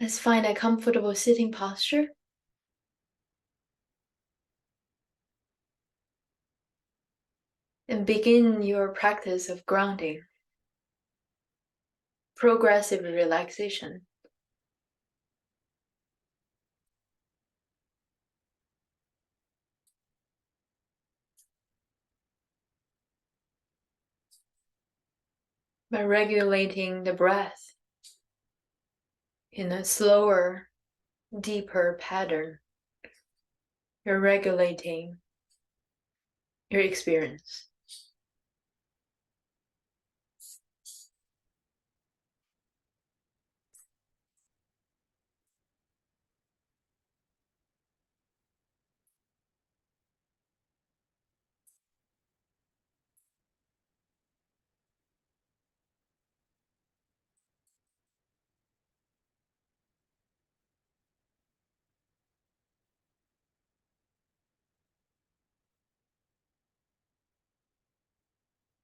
Let's find a comfortable sitting posture. And begin your practice of grounding, progressive relaxation. By regulating the breath in a slower, deeper pattern, you're regulating your experience.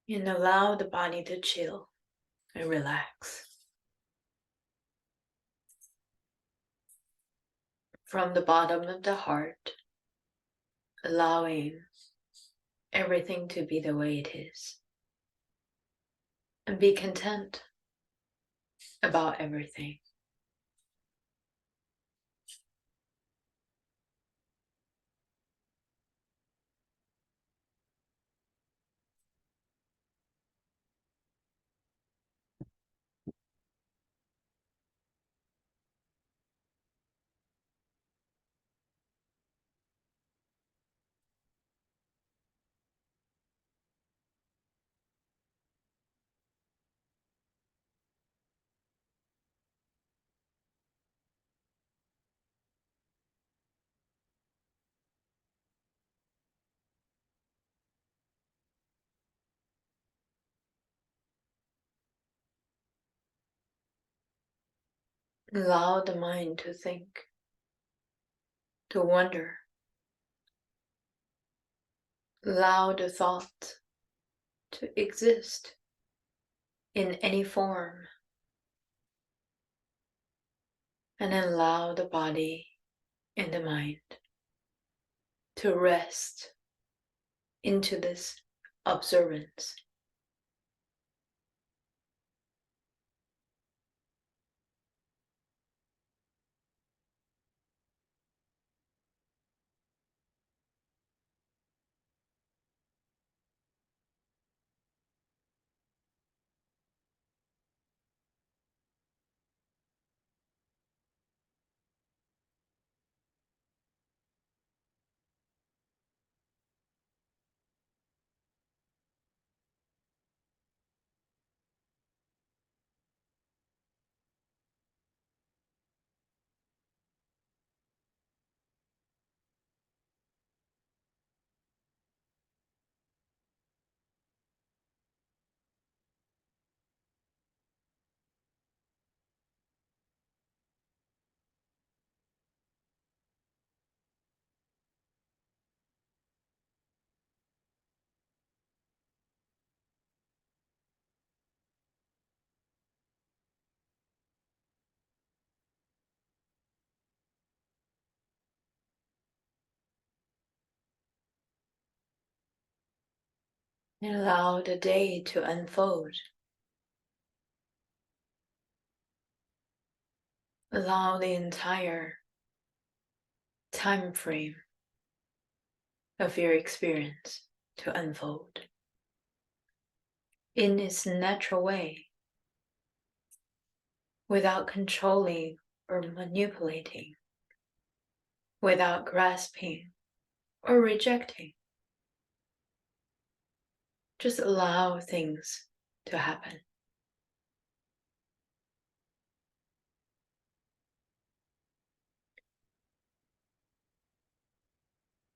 And allow the body to chill and relax. From the bottom of the heart, allowing everything to be the way it is. And be content about everything. Allow the mind to think, to wonder. Allow the thought to exist in any form. And allow the body and the mind to rest into this observance. And allow the day to unfold. Allow the entire time frame of your experience to unfold in its natural way, without controlling or manipulating, without grasping or rejecting. Just allow things to happen.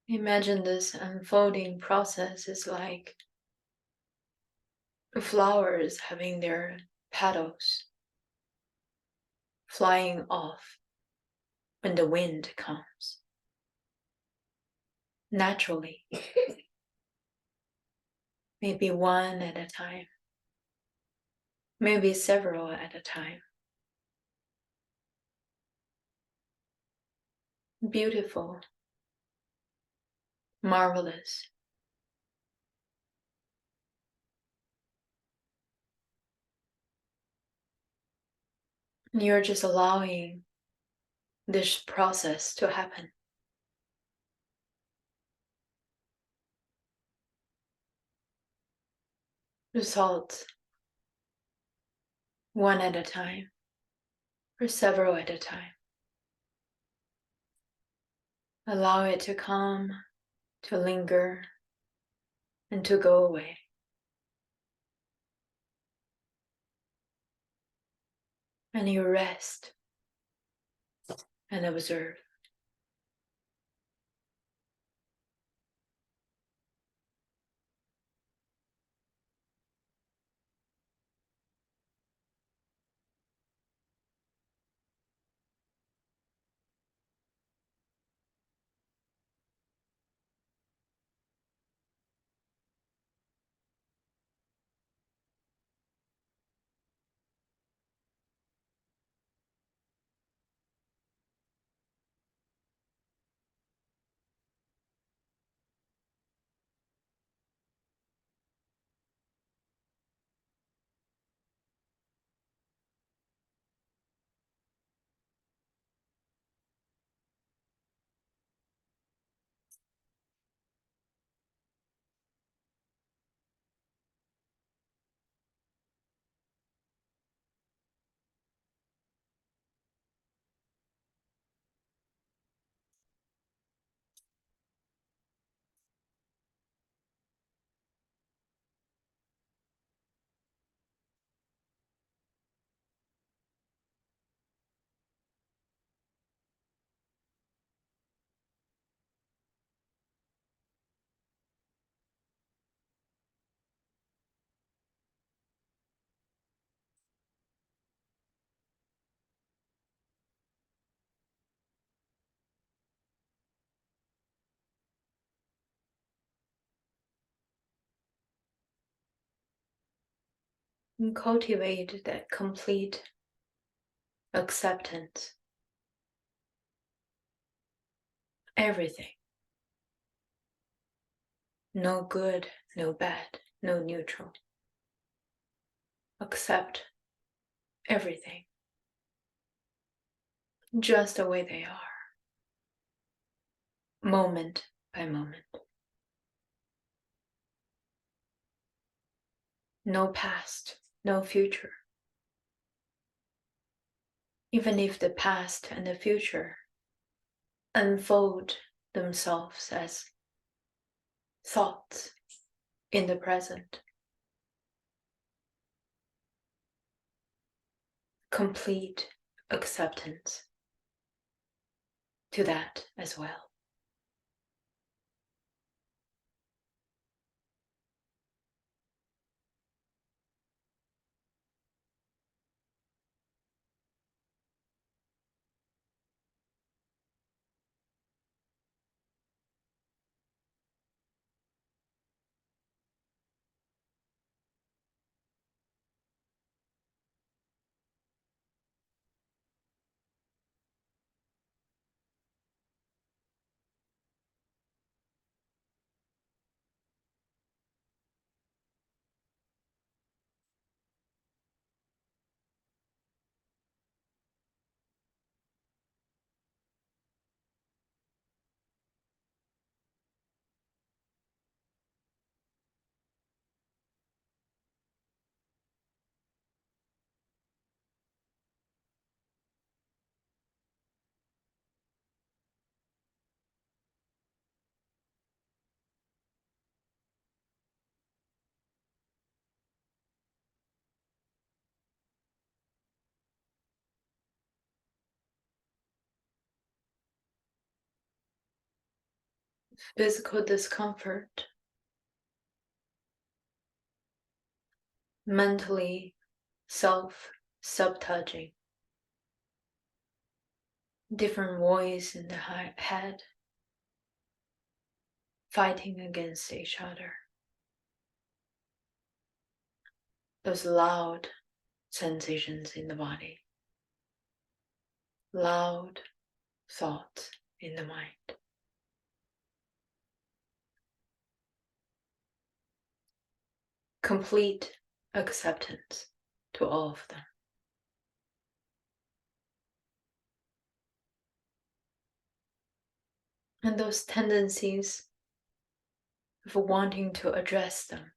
Imagine this unfolding process is like flowers having their petals flying off when the wind comes. Naturally, maybe one at a time, maybe several at a time. beautiful, marvelous. You're just allowing this process to happen. Results one at a time, or several at a time. Allow it to come, to linger, and to go away. And you rest and observe. And cultivate that complete acceptance. Everything. No good, no bad, no neutral. Accept everything just the way they are, moment by moment. No past, no future. Even if the past and the future unfold themselves as thoughts in the present, complete acceptance to that as well. Physical discomfort, mentally self-sabotaging, different voice in the head fighting against each other. Those loud sensations in the body, loud thoughts in the mind. Complete acceptance to all of them. And those tendencies of wanting to address them,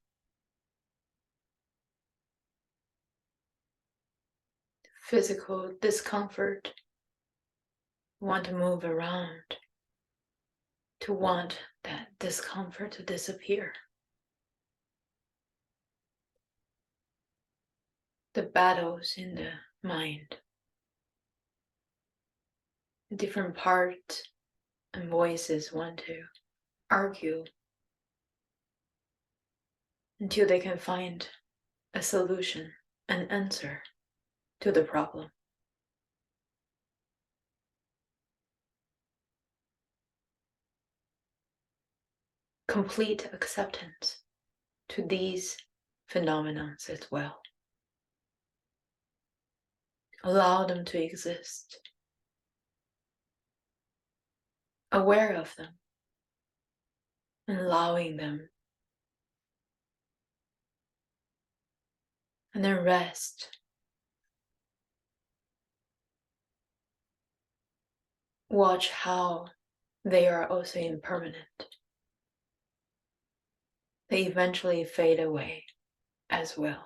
physical discomfort, want to move around, to want that discomfort to disappear. The battles in the mind, different parts and voices want to argue until they can find a solution, an answer to the problem. Complete acceptance to these phenomena as well. Allow them to exist. Aware of them. And allowing them. And then rest. Watch how they are also impermanent. They eventually fade away as well.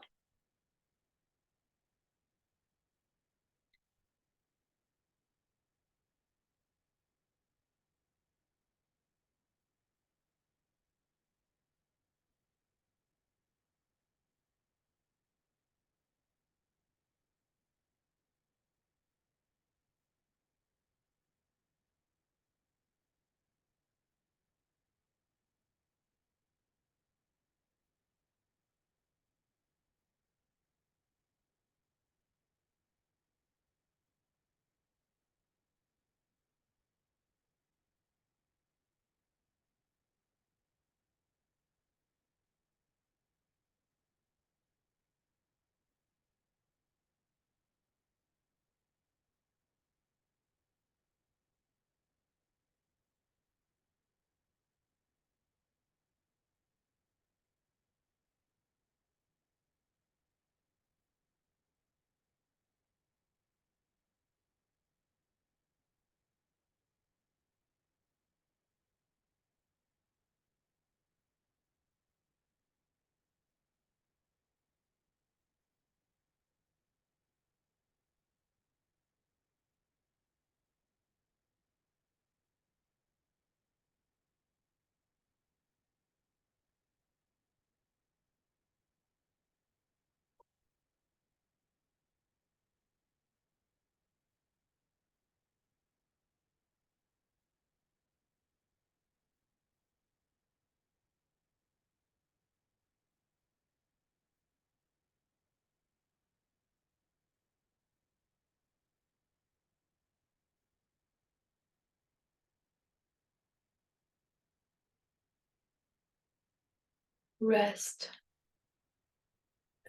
Rest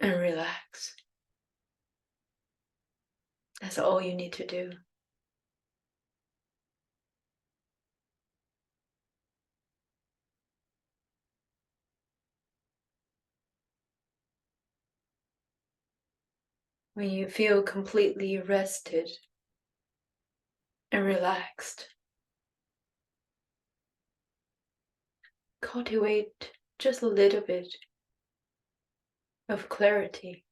and relax. That's all you need to do. When you feel completely rested and relaxed, cultivate just a little bit of clarity.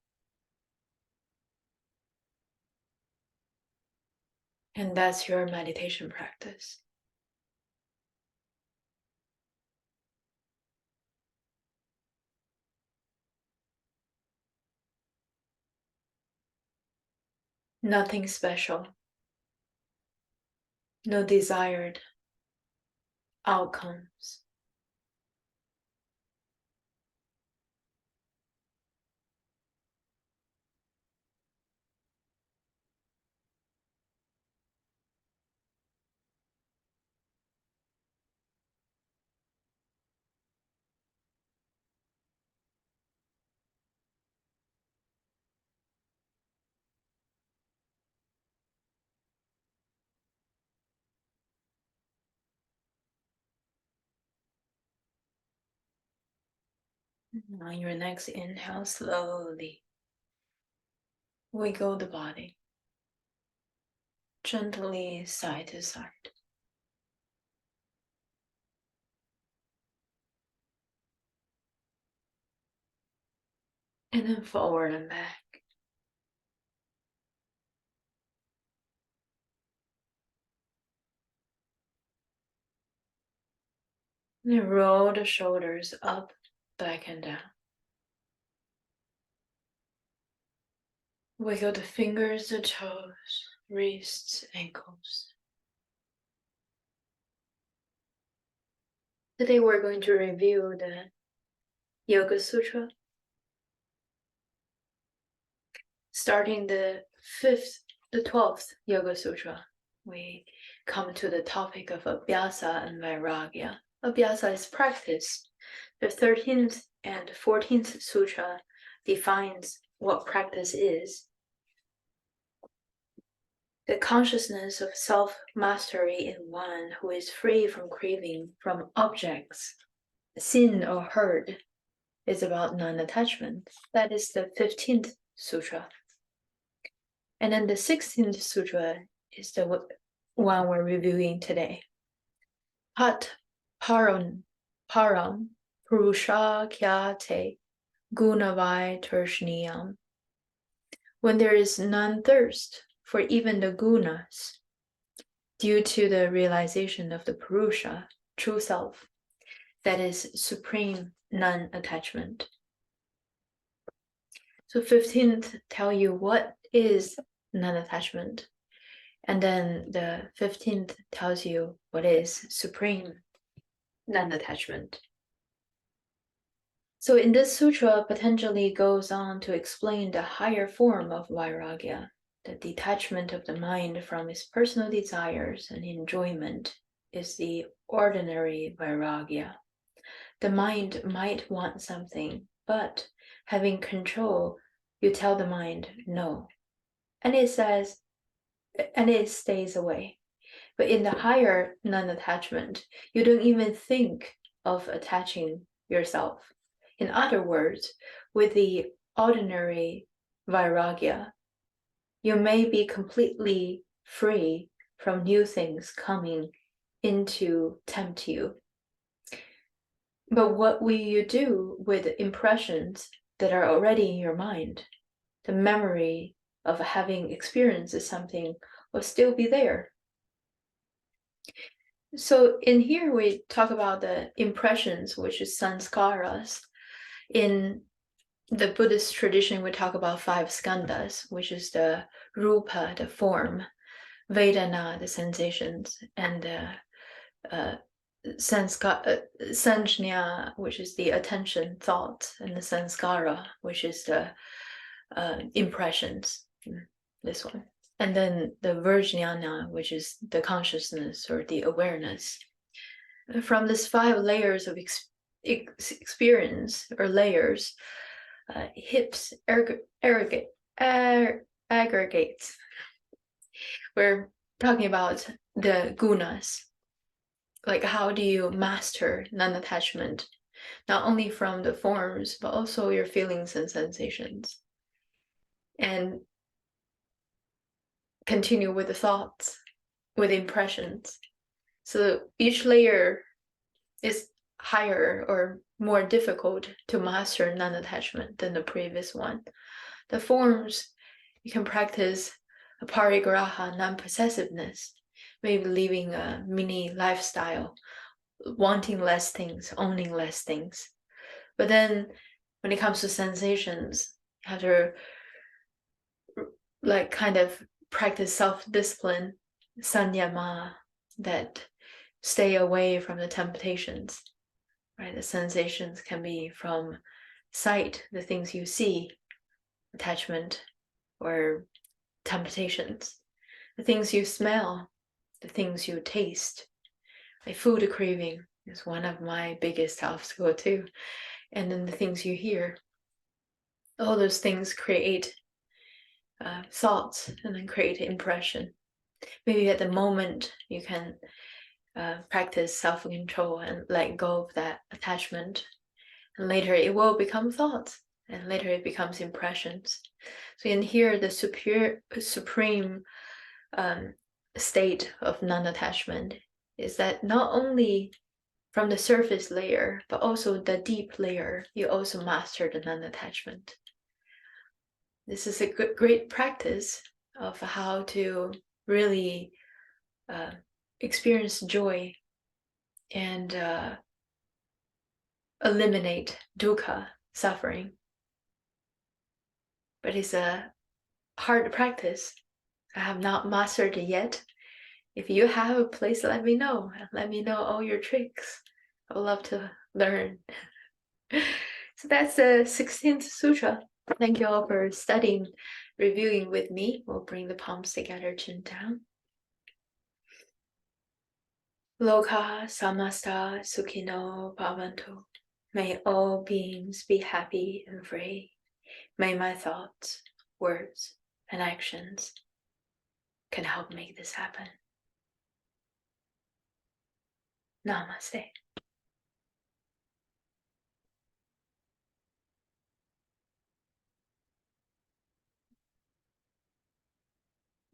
And that's your meditation practice. Nothing special. No desired outcomes. On your next inhale, slowly wiggle the body, gently side to side. And then forward and back. And roll the shoulders up, back and down. Wiggle the fingers, the toes, wrists, ankles. Today we're going to review the Yoga Sutra, starting the 12th Yoga Sutra. We come to the topic of Abhyasa and Vairagya. Abhyasa is practice. The 13th and 14th Sutra defines what practice is. The consciousness of self-mastery in one who is free from craving from objects, seen or heard, is about non-attachment. That is the 15th Sutra. And then the 16th Sutra is the one we're reviewing today. Pat param purusha kya gunavai tershniyam. When there is none thirst for even the gunas, due to the realization of the purusha, true self, that is supreme non-attachment. So 15th tell you what is non-attachment, and then the 15th tells you what is supreme non-attachment. So in this sutra, Patanjali goes on to explain the higher form of vairagya, the detachment of the mind from its personal desires and enjoyment is the ordinary vairagya. The mind might want something, but having control, you tell the mind no, and it stays away. But in the higher non-attachment, you don't even think of attaching yourself. In other words, with the ordinary vairagya, you may be completely free from new things coming in to tempt you. But what will you do with impressions that are already in your mind? The memory of having experienced something will still be there. So in here we talk about the impressions, which is sanskaras. In the Buddhist tradition, we talk about 5 skandhas, which is the rupa, the form, vedana, the sensations, and the sanjñā, which is the attention, thought, and the sanskara, which is the impressions, this one. And then the vijñāna, which is the consciousness or the awareness. From these 5 layers of experience or layers, hips aggregates. We're talking about the gunas. Like, how do you master non-attachment, not only from the forms, but also your feelings and sensations? And continue with the thoughts, with impressions. So each layer is higher or more difficult to master non-attachment than the previous one. The forms, you can practice a parigraha, non-possessiveness, maybe living a mini lifestyle, wanting less things, owning less things. But then when it comes to sensations, you have to like kind of practice self-discipline, sanyama, that stay away from the temptations, right? The sensations can be from sight, the things you see, attachment, or temptations. The things you smell, the things you taste. Like food craving is one of my biggest obstacles too. And then the things you hear. All those things create thoughts and then create impression. Maybe at the moment you can practice self-control and let go of that attachment. And later it will become thoughts, and later it becomes impressions. So in here, the supreme state of non-attachment is that not only from the surface layer, but also the deep layer, you also master the non-attachment. This is a great practice of how to really experience joy and eliminate dukkha, suffering. But it's a hard practice. I have not mastered it yet. If you have, please let me know. Let me know all your tricks. I would love to learn. So that's the 16th Sutra. Thank you all for studying, reviewing with me. We'll bring the palms together, chin down. Loka samasta sukhino bhavantu. May all beings be happy and free. May my thoughts, words, and actions can help make this happen. Namaste.